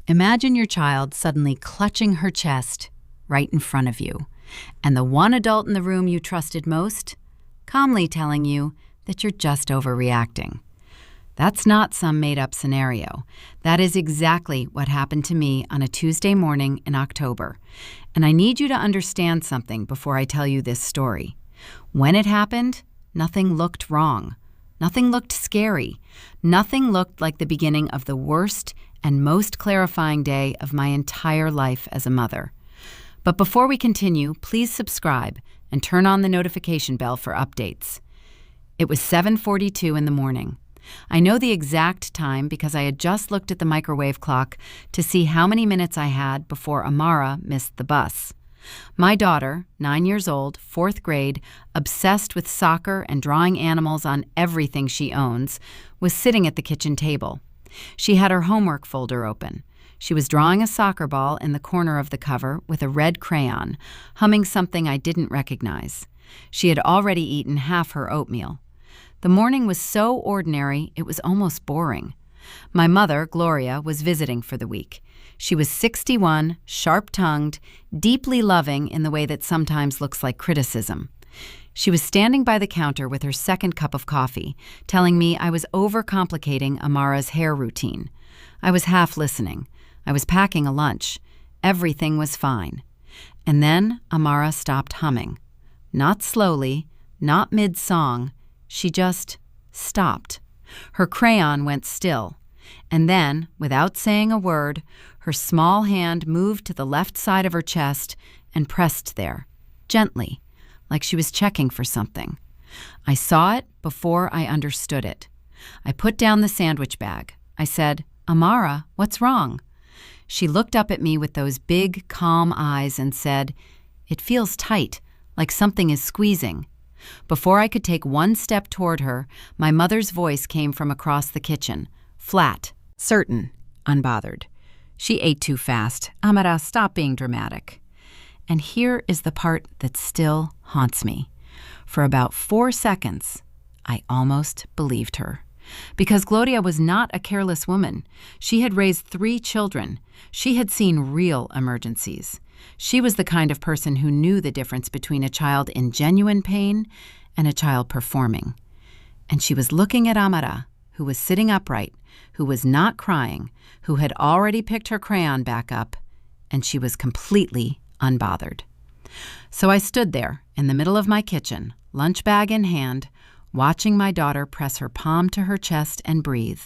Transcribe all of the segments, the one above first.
Imagine your child suddenly clutching her chest right in front of you, and the one adult in the room you trusted most calmly telling you that you're just overreacting. That's not some made-up scenario. That is exactly what happened to me on a Tuesday morning in October. And I need you to understand something before I tell you this story. When it happened, nothing looked wrong. Nothing looked scary. Nothing looked like the beginning of the worst and most clarifying day of my entire life as a mother. But before we continue, please subscribe and turn on the notification bell for updates. It was 7:42 in the morning. I know the exact time because I had just looked at the microwave clock to see how many minutes I had before Amara missed the bus. My daughter, 9 years old, 4th grade, obsessed with soccer and drawing animals on everything she owns, was sitting at the kitchen table. She had her homework folder open. She was drawing a soccer ball in the corner of the cover with a red crayon, humming something I didn't recognize. She had already eaten half her oatmeal. The morning was so ordinary, it was almost boring. My mother, Gloria, was visiting for the week. She was 61, sharp-tongued, deeply loving in the way that sometimes looks like criticism. She was standing by the counter with her second cup of coffee, telling me I was overcomplicating Amara's hair routine. I was half listening. I was packing a lunch. Everything was fine. And then Amara stopped humming. Not slowly, not mid-song. She just stopped. Her crayon went still. And then, without saying a word, her small hand moved to the left side of her chest and pressed there, gently, like she was checking for something. I saw it before I understood it. I put down the sandwich bag. I said, "Amara, what's wrong?" She looked up at me with those big, calm eyes and said, "It feels tight, like something is squeezing." Before I could take one step toward her, my mother's voice came from across the kitchen, flat, certain, unbothered. "She ate too fast. Amara, stop being dramatic." And here is the part that still haunts me. For about 4 seconds, I almost believed her. Because Gloria was not a careless woman. She had raised 3 children. She had seen real emergencies. She was the kind of person who knew the difference between a child in genuine pain and a child performing. And she was looking at Amara, who was sitting upright, who was not crying, who had already picked her crayon back up, and she was completely unbothered. So I stood there in the middle of my kitchen, lunch bag in hand, watching my daughter press her palm to her chest and breathe,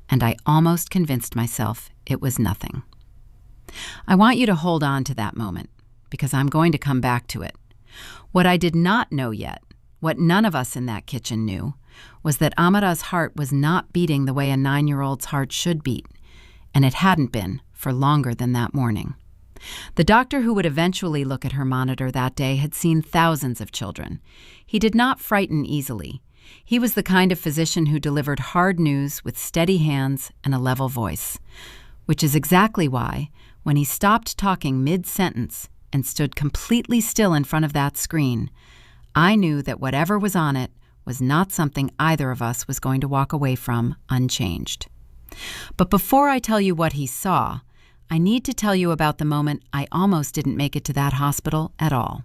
and I almost convinced myself it was nothing. I want you to hold on to that moment, because I'm going to come back to it. What I did not know yet, what none of us in that kitchen knew, was that Amara's heart was not beating the way a 9-year-old's heart should beat, and it hadn't been for longer than that morning. The doctor who would eventually look at her monitor that day had seen thousands of children. He did not frighten easily. He was the kind of physician who delivered hard news with steady hands and a level voice, which is exactly why, when he stopped talking mid-sentence and stood completely still in front of that screen, I knew that whatever was on it was not something either of us was going to walk away from unchanged. But before I tell you what he saw, I need to tell you about the moment I almost didn't make it to that hospital at all.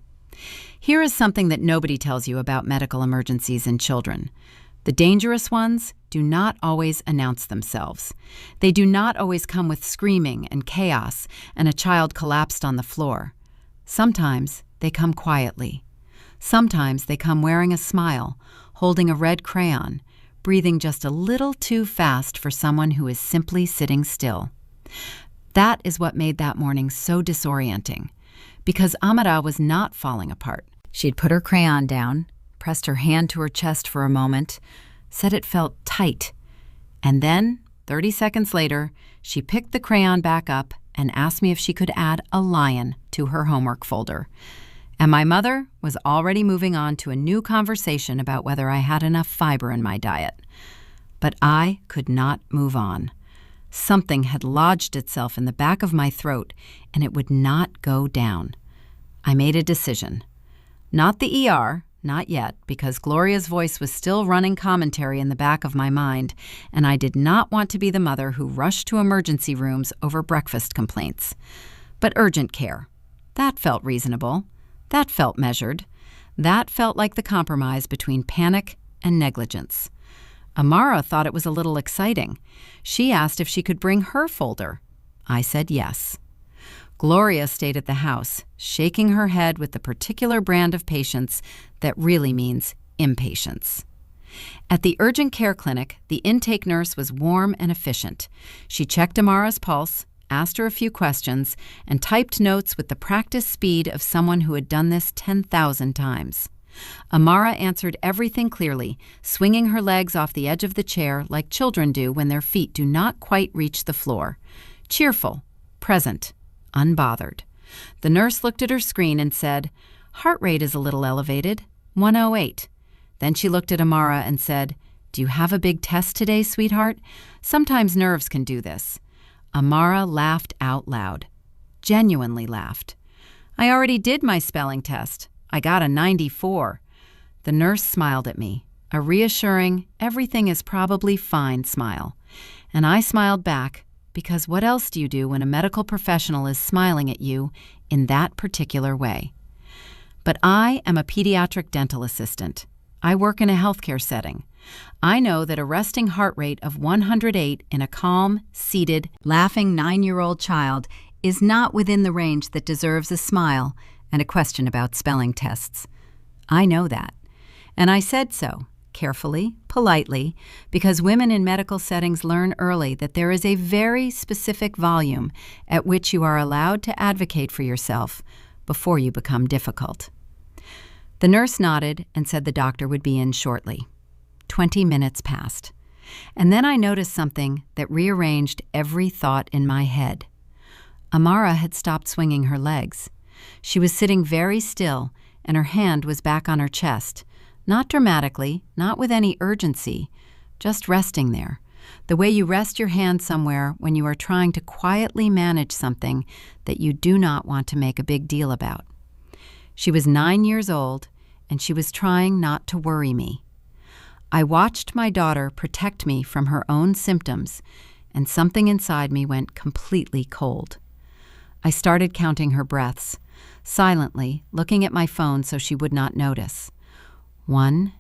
Here is something that nobody tells you about medical emergencies in children. The dangerous ones do not always announce themselves. They do not always come with screaming and chaos and a child collapsed on the floor. Sometimes they come quietly. Sometimes they come wearing a smile, holding a red crayon, breathing just a little too fast for someone who is simply sitting still. That is what made that morning so disorienting, because Amara was not falling apart. She'd put her crayon down, pressed her hand to her chest for a moment, said it felt tight, and then, 30 seconds later, she picked the crayon back up and asked me if she could add a lion to her homework folder. And my mother was already moving on to a new conversation about whether I had enough fiber in my diet. But I could not move on. Something had lodged itself in the back of my throat, and it would not go down. I made a decision. Not the ER, Not yet, because Gloria's voice was still running commentary in the back of my mind, and I did not want to be the mother who rushed to emergency rooms over breakfast complaints. But urgent care. That felt reasonable. That felt measured. That felt like the compromise between panic and negligence. Amara thought it was a little exciting. She asked if she could bring her folder. I said yes. Gloria stayed at the house, shaking her head with the particular brand of patience that really means impatience. At the urgent care clinic, the intake nurse was warm and efficient. She checked Amara's pulse, asked her a few questions, and typed notes with the practiced speed of someone who had done this 10,000 times. Amara answered everything clearly, swinging her legs off the edge of the chair like children do when their feet do not quite reach the floor. Cheerful, present, unbothered. The nurse looked at her screen and said, "Heart rate is a little elevated, 108. Then she looked at Amara and said, "Do you have a big test today, sweetheart? Sometimes nerves can do this." Amara laughed out loud. Genuinely laughed. "I already did my spelling test. I got a 94. The nurse smiled at me, a reassuring, everything is probably fine smile. And I smiled back, because what else do you do when a medical professional is smiling at you in that particular way? But I am a pediatric dental assistant. I work in a healthcare setting. I know that a resting heart rate of 108 in a calm, seated, laughing 9-year-old child is not within the range that deserves a smile and a question about spelling tests. I know that. And I said so, carefully, politely, because women in medical settings learn early that there is a very specific volume at which you are allowed to advocate for yourself before you become difficult. The nurse nodded and said the doctor would be in shortly. 20 minutes passed. And then I noticed something that rearranged every thought in my head. Amara had stopped swinging her legs. She was sitting very still, and her hand was back on her chest, not dramatically, not with any urgency, just resting there, the way you rest your hand somewhere when you are trying to quietly manage something that you do not want to make a big deal about. She was 9 years old, and she was trying not to worry me. I watched my daughter protect me from her own symptoms, and something inside me went completely cold. I started counting her breaths, silently, looking at my phone so she would not notice. 1,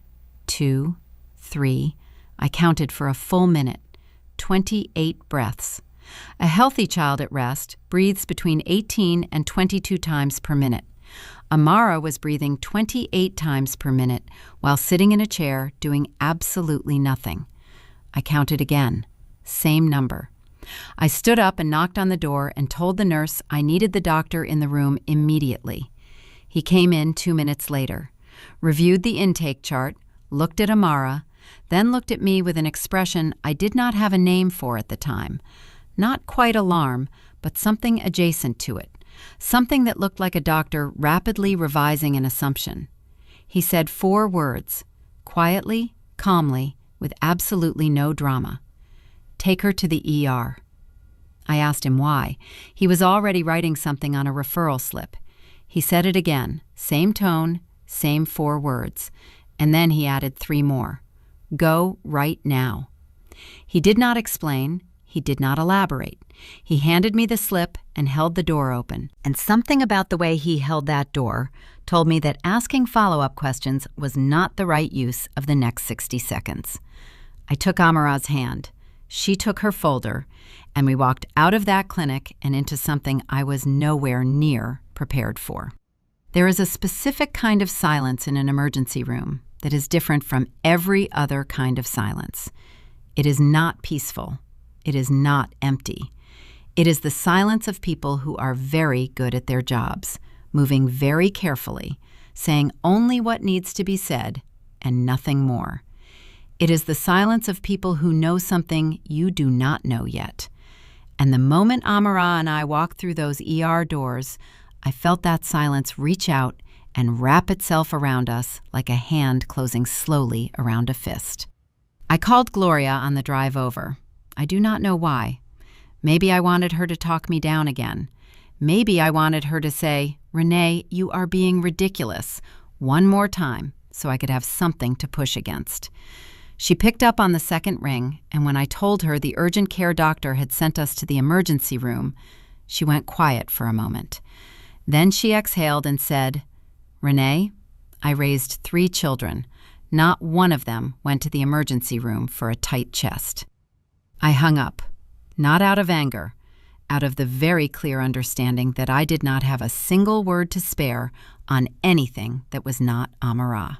2, 3. I counted for a full minute. 28 breaths. A healthy child at rest breathes between 18 and 22 times per minute. Amara was breathing 28 times per minute while sitting in a chair doing absolutely nothing. I counted again. Same number. I stood up and knocked on the door and told the nurse I needed the doctor in the room immediately. He came in 2 minutes later, reviewed the intake chart, looked at Amara, then looked at me with an expression I did not have a name for at the time. Not quite alarm, but something adjacent to it. Something that looked like a doctor rapidly revising an assumption. He said 4 words, quietly, calmly, with absolutely no drama. "Take her to the ER." I asked him why. He was already writing something on a referral slip. He said it again, same tone, same 4 words, and then he added 3 more. "Go right now." He did not explain. He did not elaborate. He handed me the slip and held the door open. And something about the way he held that door told me that asking follow-up questions was not the right use of the next 60 seconds. I took Amara's hand. She took her folder, and we walked out of that clinic and into something I was nowhere near prepared for. There is a specific kind of silence in an emergency room that is different from every other kind of silence. It is not peaceful. It is not empty. It is the silence of people who are very good at their jobs, moving very carefully, saying only what needs to be said and nothing more. It is the silence of people who know something you do not know yet. And the moment Amara and I walked through those ER doors, I felt that silence reach out and wrap itself around us like a hand closing slowly around a fist. I called Gloria on the drive over. I do not know why. Maybe I wanted her to talk me down again. Maybe I wanted her to say, "Renee, you are being ridiculous," one more time, so I could have something to push against. She picked up on the second ring, and when I told her the urgent care doctor had sent us to the emergency room, she went quiet for a moment. Then she exhaled and said, "Renee, I raised 3 children. Not one of them went to the emergency room for a tight chest." I hung up, not out of anger, out of the very clear understanding that I did not have a single word to spare on anything that was not Amara.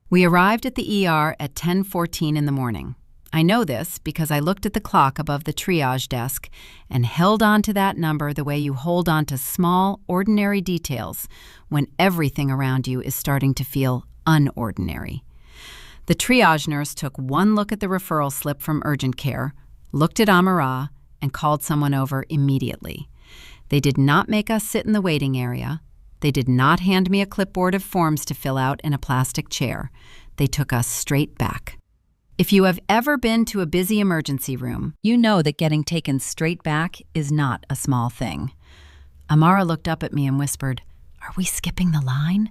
We arrived at the ER at 10:14 in the morning. I know this because I looked at the clock above the triage desk and held on to that number the way you hold on to small, ordinary details when everything around you is starting to feel unordinary. The triage nurse took one look at the referral slip from urgent care, looked at Amara, and called someone over immediately. They did not make us sit in the waiting area. They did not hand me a clipboard of forms to fill out in a plastic chair. They took us straight back. If you have ever been to a busy emergency room, you know that getting taken straight back is not a small thing. Amara looked up at me and whispered, "Are we skipping the line?"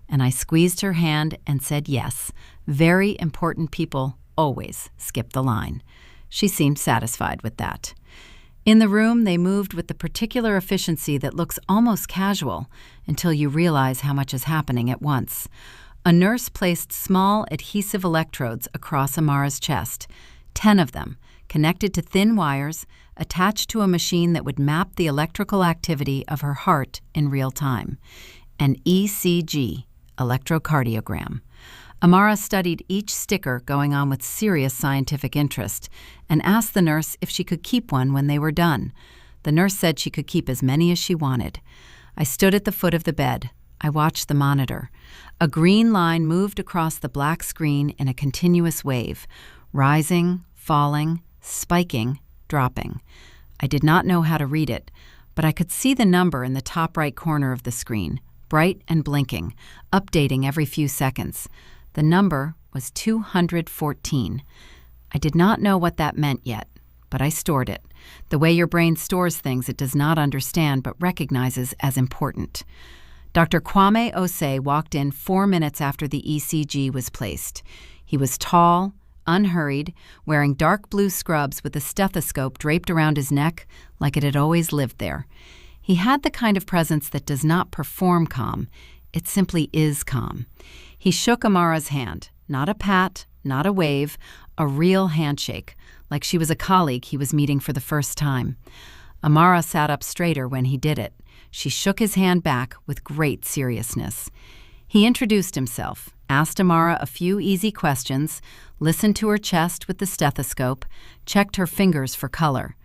And I squeezed her hand and said yes. Very important people always skip the line. She seemed satisfied with that. In the room, they moved with the particular efficiency that looks almost casual until you realize how much is happening at once. A nurse placed small adhesive electrodes across Amara's chest, 10 of them, connected to thin wires, attached to a machine that would map the electrical activity of her heart in real time. An ECG, electrocardiogram. Amara studied each sticker going on with serious scientific interest and asked the nurse if she could keep one when they were done. The nurse said she could keep as many as she wanted. I stood at the foot of the bed. I watched the monitor. A green line moved across the black screen in a continuous wave, rising, falling, spiking, dropping. I did not know how to read it, but I could see the number in the top right corner of the screen, bright and blinking, updating every few seconds. The number was 214. I did not know what that meant yet, but I stored it. The way your brain stores things it does not understand but recognizes as important. Dr. Kwame Osei walked in 4 minutes after the ECG was placed. He was tall, unhurried, wearing dark blue scrubs with a stethoscope draped around his neck like it had always lived there. He had the kind of presence that does not perform calm. It simply is calm. He shook Amara's hand, not a pat, not a wave, a real handshake, like she was a colleague he was meeting for the first time. Amara sat up straighter when he did it. She shook his hand back with great seriousness. He introduced himself, asked Amara a few easy questions, listened to her chest with the stethoscope, checked her fingers for color.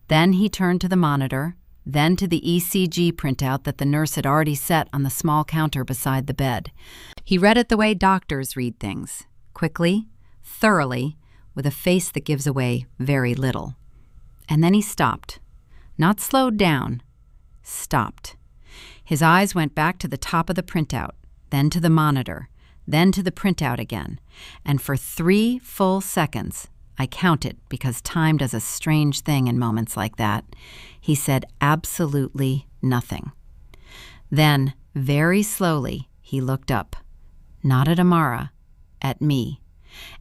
Then he turned to the monitor, then to the ECG printout that the nurse had already set on the small counter beside the bed. He read it the way doctors read things, quickly, thoroughly, with a face that gives away very little. And then he stopped. Not slowed down, stopped. His eyes went back to the top of the printout, then to the monitor, then to the printout again. And for 3 full seconds, I counted because time does a strange thing in moments like that, he said absolutely nothing. Then, very slowly, he looked up. Not at Amara, at me.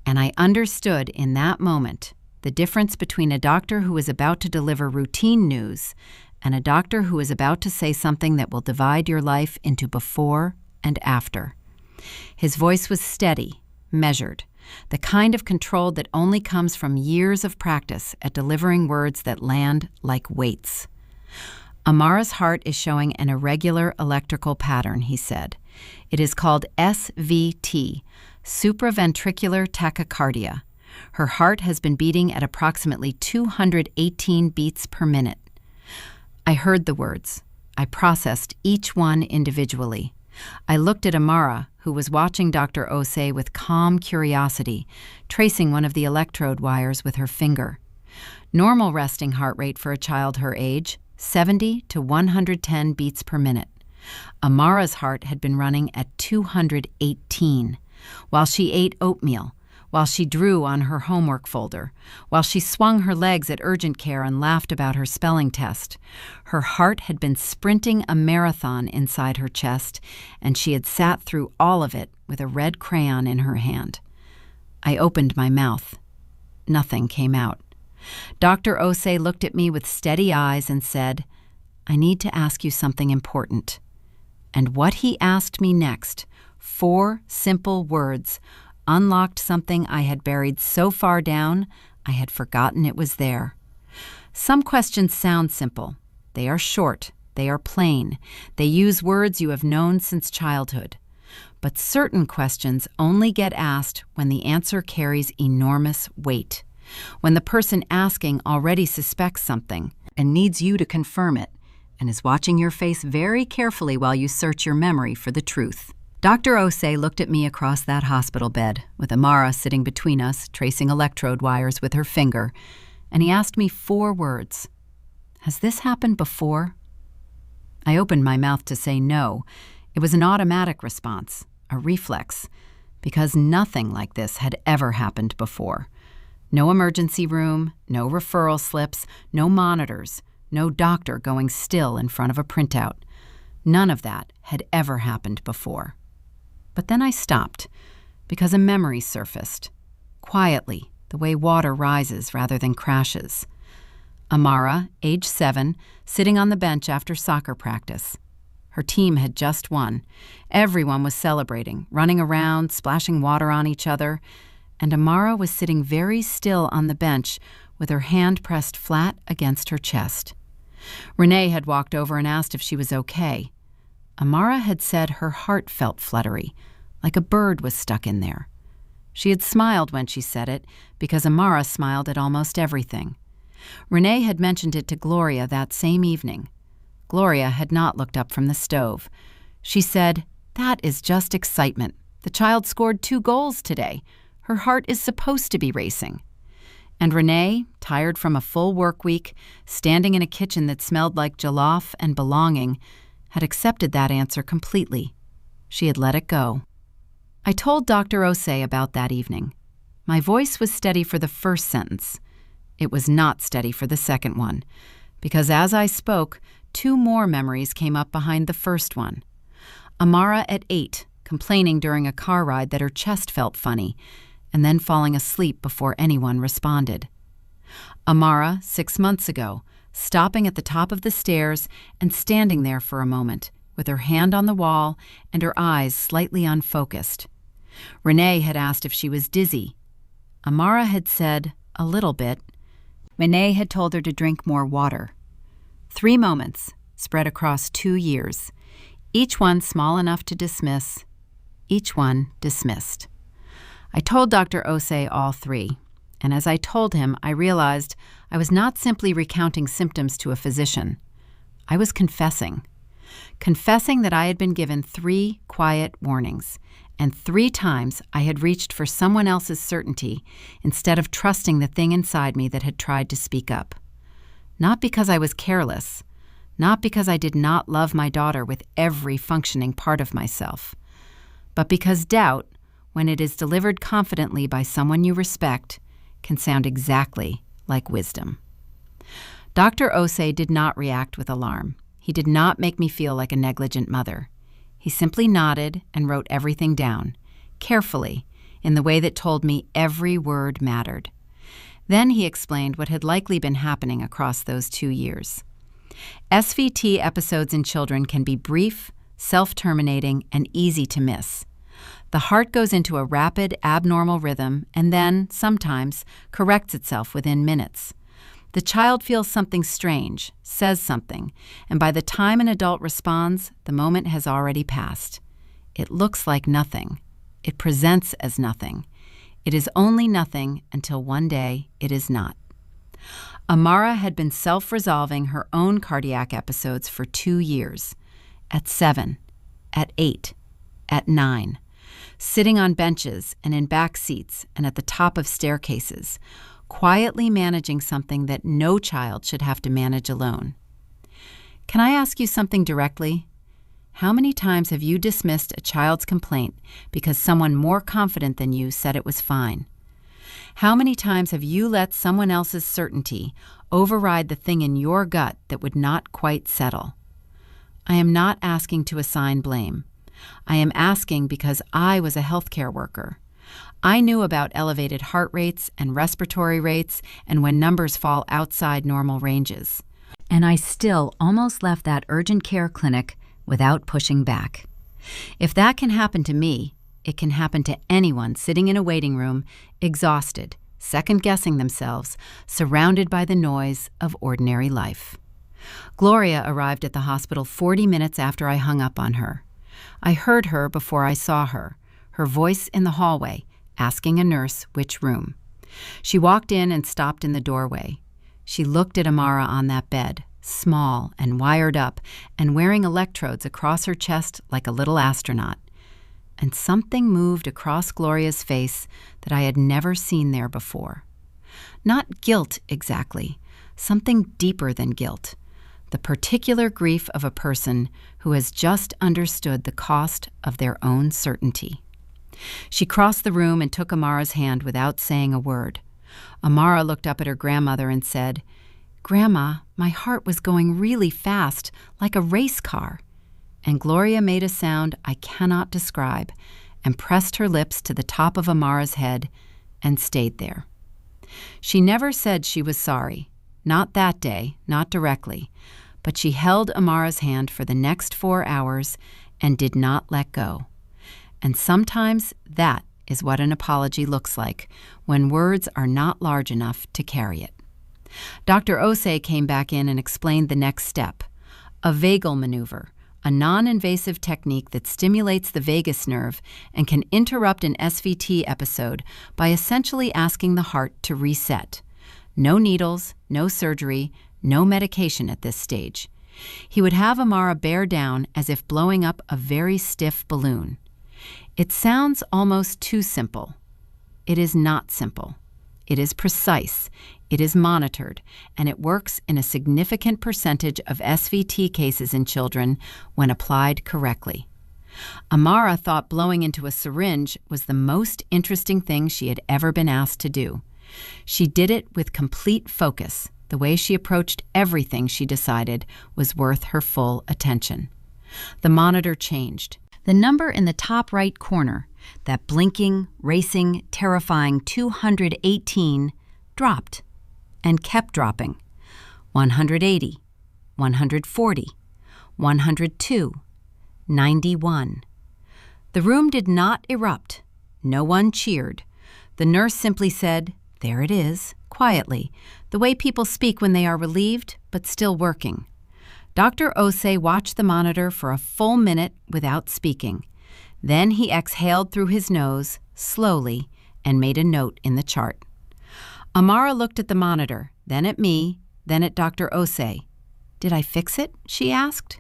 And I understood in that moment the difference between a doctor who is about to deliver routine news and a doctor who is about to say something that will divide your life into before and after. His voice was steady, measured, the kind of control that only comes from years of practice at delivering words that land like weights. Amara's heart is showing an irregular electrical pattern, he said. It is called SVT, supraventricular tachycardia. Her heart has been beating at approximately 218 beats per minute. I heard the words. I processed each one individually. I looked at Amara, who was watching Dr. Osei with calm curiosity, tracing one of the electrode wires with her finger. Normal resting heart rate for a child her age, 70 to 110 beats per minute. Amara's heart had been running at 218, while she ate oatmeal, while she drew on her homework folder, while she swung her legs at urgent care and laughed about her spelling test. Her heart had been sprinting a marathon inside her chest, and she had sat through all of it with a red crayon in her hand. I opened my mouth. Nothing came out. Dr. Osei looked at me with steady eyes and said, "I need to ask you something important." And what he asked me next, 4 simple words, unlocked something I had buried so far down I had forgotten it was there. Some questions sound simple. They are short. They are plain. They use words you have known since childhood. But certain questions only get asked when the answer carries enormous weight, when the person asking already suspects something and needs you to confirm it, and is watching your face very carefully while you search your memory for the truth. Dr. Osei looked at me across that hospital bed, with Amara sitting between us, tracing electrode wires with her finger, and he asked me 4 words. "Has this happened before?" I opened my mouth to say no. It was an automatic response, a reflex, because nothing like this had ever happened before. No emergency room, no referral slips, no monitors, no doctor going still in front of a printout. None of that had ever happened before. But then I stopped, because a memory surfaced, quietly, the way water rises rather than crashes. Amara, age 7, sitting on the bench after soccer practice. Her team had just won. Everyone was celebrating, running around, splashing water on each other, and Amara was sitting very still on the bench with her hand pressed flat against her chest. Renee had walked over and asked if she was okay. Amara had said her heart felt fluttery, like a bird was stuck in there. She had smiled when she said it, because Amara smiled at almost everything. Renee had mentioned it to Gloria that same evening. Gloria had not looked up from the stove. She said, "That is just excitement. The child scored 2 goals today. Her heart is supposed to be racing." And Renee, tired from a full work week, standing in a kitchen that smelled like jollof and belonging, had accepted that answer completely. She had let it go. I told Dr. Osei about that evening. My voice was steady for the first sentence. It was not steady for the second one, because as I spoke, 2 more memories came up behind the first one. Amara at 8, complaining during a car ride that her chest felt funny, and then falling asleep before anyone responded. Amara, 6 months ago, stopping at the top of the stairs and standing there for a moment, with her hand on the wall and her eyes slightly unfocused. Renee had asked if she was dizzy. Amara had said, "A little bit." Renee had told her to drink more water. 3 moments, spread across 2 years, each one small enough to dismiss, each one dismissed. I told Dr. Osei all 3. And as I told him, I realized I was not simply recounting symptoms to a physician. I was confessing that I had been given 3 quiet warnings, and 3 times I had reached for someone else's certainty instead of trusting the thing inside me that had tried to speak up. Not because I was careless, not because I did not love my daughter with every functioning part of myself, but because doubt, when it is delivered confidently by someone you respect, can sound exactly like wisdom. Dr. Osei did not react with alarm. He did not make me feel like a negligent mother. He simply nodded and wrote everything down, carefully, in the way that told me every word mattered. Then he explained what had likely been happening across those 2 years. SVT episodes in children can be brief, self-terminating, and easy to miss. The heart goes into a rapid, abnormal rhythm and then, sometimes, corrects itself within minutes. The child feels something strange, says something, and by the time an adult responds, the moment has already passed. It looks like nothing. It presents as nothing. It is only nothing until one day it is not. Amara had been self-resolving her own cardiac episodes for 2 years. At 7, at 8, at 9. Sitting on benches and in back seats and at the top of staircases, quietly managing something that no child should have to manage alone. Can I ask you something directly? How many times have you dismissed a child's complaint because someone more confident than you said it was fine? How many times have you let someone else's certainty override the thing in your gut that would not quite settle? I am not asking to assign blame. I am asking because I was a healthcare worker. I knew about elevated heart rates and respiratory rates and when numbers fall outside normal ranges. And I still almost left that urgent care clinic without pushing back. If that can happen to me, it can happen to anyone sitting in a waiting room, exhausted, second-guessing themselves, surrounded by the noise of ordinary life. Gloria arrived at the hospital 40 minutes after I hung up on her. I heard her before I saw her, her voice in the hallway, asking a nurse which room. She walked in and stopped in the doorway. She looked at Amara on that bed, small and wired up and wearing electrodes across her chest like a little astronaut. And something moved across Gloria's face that I had never seen there before. Not guilt exactly, something deeper than guilt. The particular grief of a person who has just understood the cost of their own certainty. She crossed the room and took Amara's hand without saying a word. Amara looked up at her grandmother and said, "Grandma, my heart was going really fast, like a race car." And Gloria made a sound I cannot describe and pressed her lips to the top of Amara's head and stayed there. She never said she was sorry, not that day, not directly, but she held Amara's hand for the next 4 hours and did not let go. And sometimes that is what an apology looks like when words are not large enough to carry it. Dr. Osei came back in and explained the next step, a vagal maneuver, a non-invasive technique that stimulates the vagus nerve and can interrupt an SVT episode by essentially asking the heart to reset. No needles, no surgery, no medication at this stage. He would have Amara bear down as if blowing up a very stiff balloon. It sounds almost too simple. It is not simple. It is precise, it is monitored, and it works in a significant percentage of SVT cases in children when applied correctly. Amara thought blowing into a syringe was the most interesting thing she had ever been asked to do. She did it with complete focus, the way she approached everything she decided was worth her full attention. The monitor changed. The number in the top right corner, that blinking, racing, terrifying 218, dropped and kept dropping. 180, 140, 102, 91. The room did not erupt. No one cheered. The nurse simply said, "There it is," quietly, the way people speak when they are relieved but still working. Dr. Osei watched the monitor for a full minute without speaking. Then he exhaled through his nose, slowly, and made a note in the chart. Amara looked at the monitor, then at me, then at Dr. Osei. "Did I fix it?" she asked.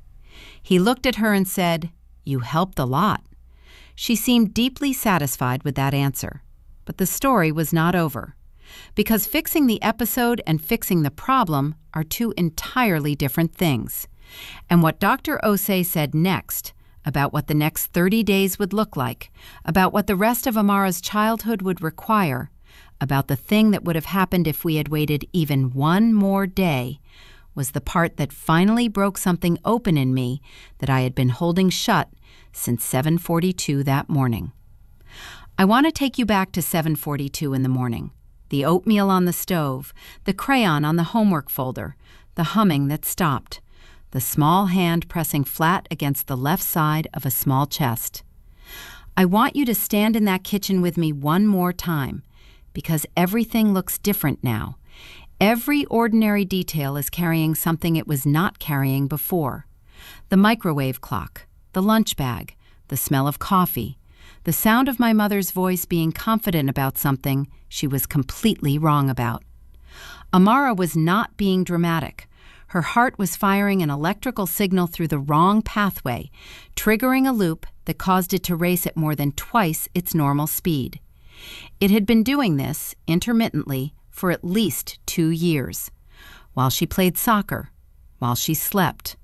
He looked at her and said, "You helped a lot." She seemed deeply satisfied with that answer. But the story was not over. Because fixing the episode and fixing the problem are two entirely different things. And what Dr. Osei said next, about what the next 30 days would look like, about what the rest of Amara's childhood would require, about the thing that would have happened if we had waited even one more day, was the part that finally broke something open in me that I had been holding shut since 7:42 that morning. I want to take you back to 7:42 in the morning. The oatmeal on the stove, the crayon on the homework folder, the humming that stopped, the small hand pressing flat against the left side of a small chest. I want you to stand in that kitchen with me one more time, because everything looks different now. Every ordinary detail is carrying something it was not carrying before. The microwave clock, the lunch bag, the smell of coffee, the sound of my mother's voice being confident about something she was completely wrong about. Amara was not being dramatic. Her heart was firing an electrical signal through the wrong pathway, triggering a loop that caused it to race at more than twice its normal speed. It had been doing this, intermittently, for at least 2 years. While she played soccer, while she slept,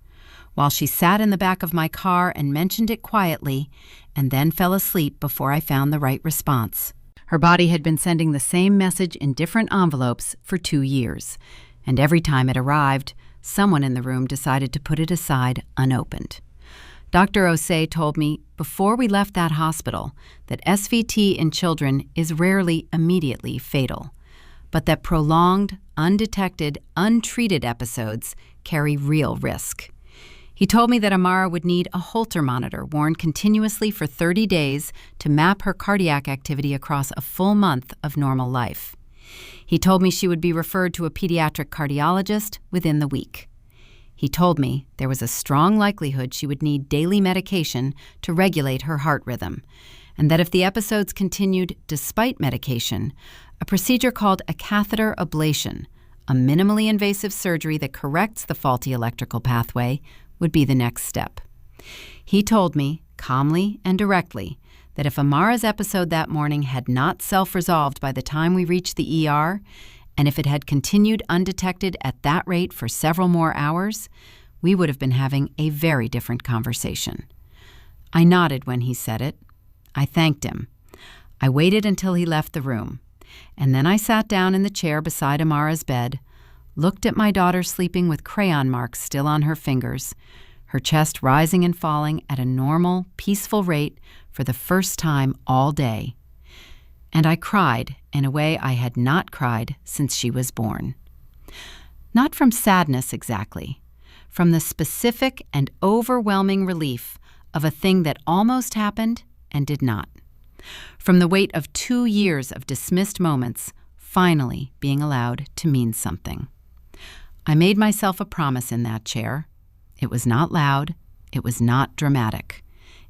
while she sat in the back of my car and mentioned it quietly, and then fell asleep before I found the right response. Her body had been sending the same message in different envelopes for 2 years, and every time it arrived, someone in the room decided to put it aside unopened. Dr. Osei told me before we left that hospital that SVT in children is rarely immediately fatal, but that prolonged, undetected, untreated episodes carry real risk. He told me that Amara would need a Holter monitor worn continuously for 30 days to map her cardiac activity across a full month of normal life. He told me she would be referred to a pediatric cardiologist within the week. He told me there was a strong likelihood she would need daily medication to regulate her heart rhythm, and that if the episodes continued despite medication, a procedure called a catheter ablation, a minimally invasive surgery that corrects the faulty electrical pathway, would be the next step. He told me, calmly and directly, that if Amara's episode that morning had not self-resolved by the time we reached the ER, and if it had continued undetected at that rate for several more hours, we would have been having a very different conversation. I nodded when he said it. I thanked him. I waited until he left the room, and then I sat down in the chair beside Amara's bed, looked at my daughter sleeping with crayon marks still on her fingers, her chest rising and falling at a normal, peaceful rate for the first time all day. And I cried in a way I had not cried since she was born. Not from sadness exactly, from the specific and overwhelming relief of a thing that almost happened and did not. From the weight of 2 years of dismissed moments finally being allowed to mean something. I made myself a promise in that chair. It was not loud. It was not dramatic.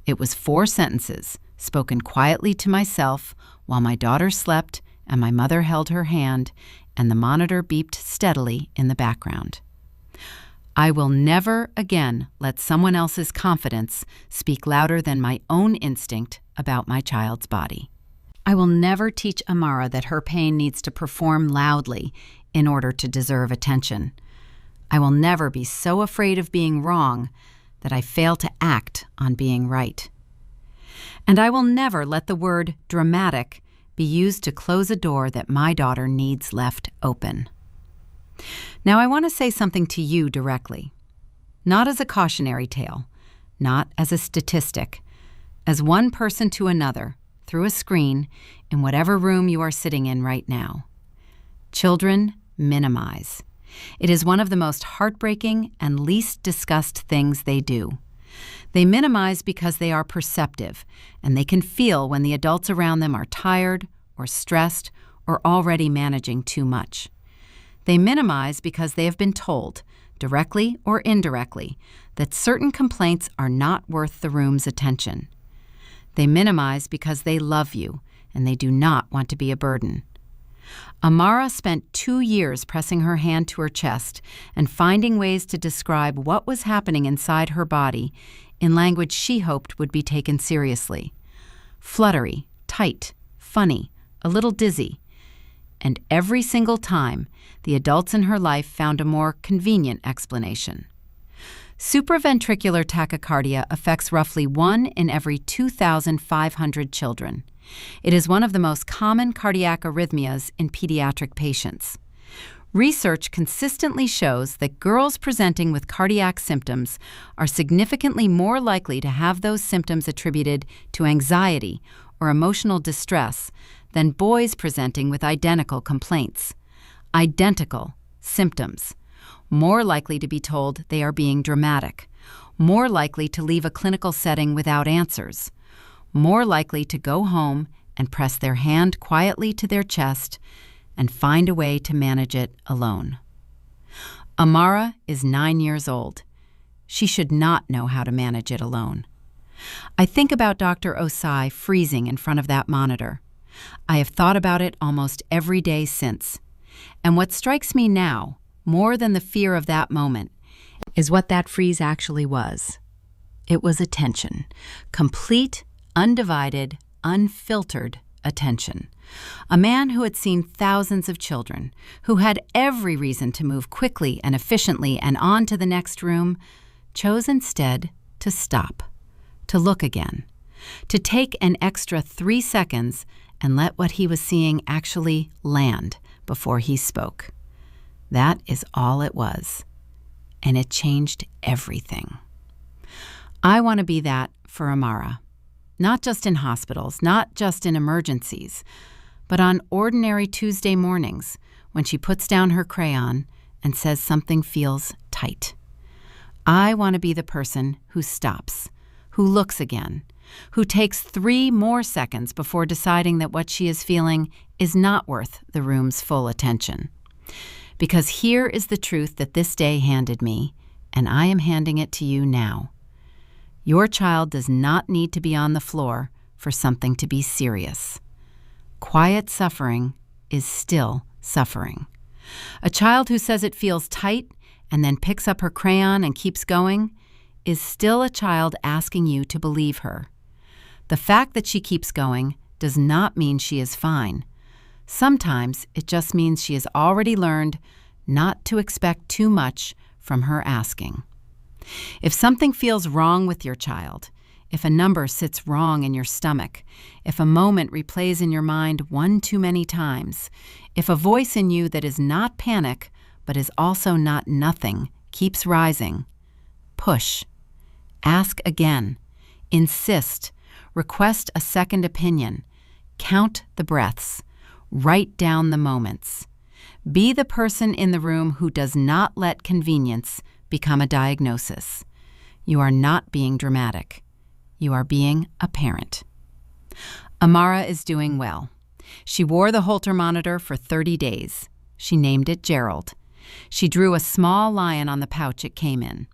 It was 4 sentences spoken quietly to myself while my daughter slept and my mother held her hand and the monitor beeped steadily in the background. I will never again let someone else's confidence speak louder than my own instinct about my child's body. I will never teach Amara that her pain needs to perform loudly in order to deserve attention. I will never be so afraid of being wrong that I fail to act on being right. And I will never let the word dramatic be used to close a door that my daughter needs left open. Now I want to say something to you directly, not as a cautionary tale, not as a statistic, as one person to another through a screen in whatever room you are sitting in right now. Children minimize. It is one of the most heartbreaking and least discussed things they do. They minimize because they are perceptive, and they can feel when the adults around them are tired or stressed or already managing too much. They minimize because they have been told, directly or indirectly, that certain complaints are not worth the room's attention. They minimize because they love you, and they do not want to be a burden. Amara spent 2 years pressing her hand to her chest and finding ways to describe what was happening inside her body in language she hoped would be taken seriously. Fluttery, tight, funny, a little dizzy. And every single time, the adults in her life found a more convenient explanation. Supraventricular tachycardia affects roughly 1 in every 2,500 children. It is one of the most common cardiac arrhythmias in pediatric patients. Research consistently shows that girls presenting with cardiac symptoms are significantly more likely to have those symptoms attributed to anxiety or emotional distress than boys presenting with identical complaints. Identical symptoms. More likely to be told they are being dramatic. More likely to leave a clinical setting without answers. More likely to go home and press their hand quietly to their chest and find a way to manage it alone. Amara is 9 years old. She should not know how to manage it alone. I think about Dr. Osei freezing in front of that monitor. I have thought about it almost every day since. And what strikes me now, more than the fear of that moment, is what that freeze actually was. It was attention. Complete, undivided, unfiltered attention. A man who had seen thousands of children, who had every reason to move quickly and efficiently and on to the next room, chose instead to stop, to look again, to take an extra 3 seconds and let what he was seeing actually land before he spoke. That is all it was. And it changed everything. I want to be that for Amara. Not just in hospitals, not just in emergencies, but on ordinary Tuesday mornings when she puts down her crayon and says something feels tight. I want to be the person who stops, who looks again, who takes 3 more seconds before deciding that what she is feeling is not worth the room's full attention. Because here is the truth that this day handed me, and I am handing it to you now. Your child does not need to be on the floor for something to be serious. Quiet suffering is still suffering. A child who says it feels tight and then picks up her crayon and keeps going is still a child asking you to believe her. The fact that she keeps going does not mean she is fine. Sometimes it just means she has already learned not to expect too much from her asking. If something feels wrong with your child, if a number sits wrong in your stomach, if a moment replays in your mind one too many times, if a voice in you that is not panic but is also not nothing keeps rising, push. Ask again. Insist. Request a second opinion. Count the breaths. Write down the moments. Be the person in the room who does not let convenience become a diagnosis. You are not being dramatic. You are being a parent. Amara is doing well. She wore the Holter monitor for 30 days. She named it Gerald. She drew a small lion on the pouch it came in.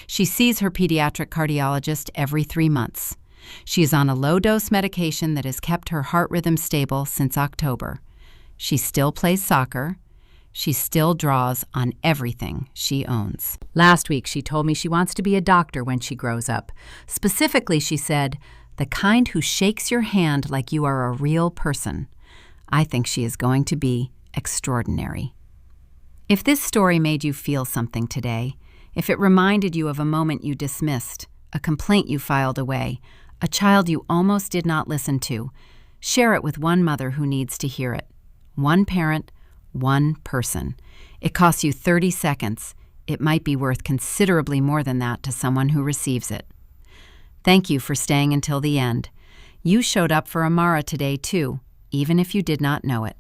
She sees her pediatric cardiologist every 3 months. She is on a low-dose medication that has kept her heart rhythm stable since October. She still plays soccer. She still draws on everything she owns. Last week, she told me she wants to be a doctor when she grows up. Specifically, she said, the kind who shakes your hand like you are a real person. I think she is going to be extraordinary. If this story made you feel something today, if it reminded you of a moment you dismissed, a complaint you filed away, a child you almost did not listen to, share it with one mother who needs to hear it. One parent, one person. It costs you 30 seconds. It might be worth considerably more than that to someone who receives it. Thank you for staying until the end. You showed up for Amara today, too, even if you did not know it.